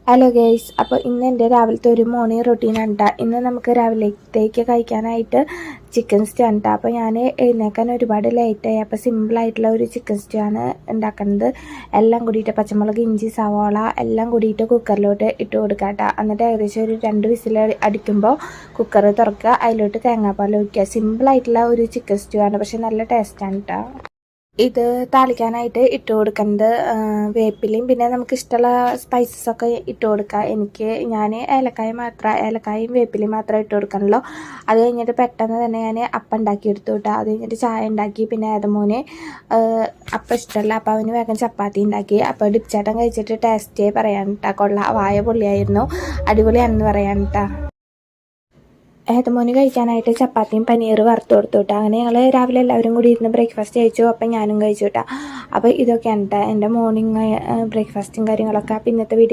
Hello guys, അപ്പോൾ ഇന്ന് എൻ്റെ രാവിലത്തെ ഒരു മോർണിംഗ് റൊട്ടീനാണ് കേട്ടോ. ഇന്ന് നമുക്ക് രാവിലത്തേക്ക് കഴിക്കാനായിട്ട് ചിക്കൻ സ്റ്റൂ ആണ് കേട്ടോ. അപ്പോൾ ഞാൻ എഴുന്നേക്കാൻ ഒരുപാട് ലേറ്റായി. അപ്പോൾ സിമ്പിളായിട്ടുള്ള ഒരു ചിക്കൻ സ്റ്റൂ ആണ് ഉണ്ടാക്കുന്നത്. എല്ലാം കൂടിയിട്ട് പച്ചമുളക്, ഇഞ്ചി, സവാള എല്ലാം കൂടിയിട്ട് കുക്കറിലോട്ട് ഇട്ട് കൊടുക്കുക കേട്ടോ. എന്നിട്ട് ഏകദേശം ഒരു 2 വിസിൽ അടിക്കുമ്പോൾ കുക്കർ തുറക്കുക, അതിലോട്ട് തേങ്ങാപ്പാൽ ഒഴിക്കുക. സിമ്പിളായിട്ടുള്ള ഒരു ചിക്കൻ സ്റ്റൂ ആണ്, പക്ഷേ നല്ല ടേസ്റ്റാണ് കേട്ടോ. ഇത് താളിക്കാനായിട്ട് ഇട്ട് കൊടുക്കുന്നത് വേപ്പിലയും പിന്നെ നമുക്ക് ഇഷ്ടമുള്ള സ്പൈസസ് ഒക്കെ ഇട്ട് കൊടുക്കുക. ഞാൻ ഏലക്കായും വേപ്പിലയും മാത്രമേ ഇട്ട് കൊടുക്കണുള്ളൂ. അത് കഴിഞ്ഞിട്ട് പെട്ടെന്ന് തന്നെ ഞാൻ അപ്പം ഉണ്ടാക്കി എടുത്തു കേട്ടോ. അത് കഴിഞ്ഞിട്ട് ചായ ഉണ്ടാക്കി. പിന്നെ ഏതമോന് അപ്പം ഇഷ്ടമല്ല, അപ്പം അവന് വേഗം ചപ്പാത്തി ഉണ്ടാക്കി. അപ്പോൾ ഡിപ്ചേട്ടൻ കഴിച്ചിട്ട് ടേസ്റ്റേ പറയാൻ കേട്ടോ. വായ പൊള്ളിയായിരുന്നു, അടിപൊളിയാണെന്ന് പറയാൻ കേട്ടോ. ഏതമോന് കഴിക്കാനായിട്ട് ചപ്പാത്തിയും പനീർ വറുത്ത് കൊടുത്തു കേട്ടോ. അങ്ങനെ ഞങ്ങൾ രാവിലെ എല്ലാവരും കൂടി ഇരുന്ന് ബ്രേക്ക്ഫാസ്റ്റ് കഴിച്ചു. അപ്പം ഞാനും കഴിച്ചു കേട്ടോ. അപ്പോൾ ഇതൊക്കെയാണ് കേട്ടോ എൻ്റെ മോർണിംഗ് ബ്രേക്ക്ഫാസ്റ്റും കാര്യങ്ങളൊക്കെ. അപ്പോൾ ഇന്നത്തെ വീഡിയോ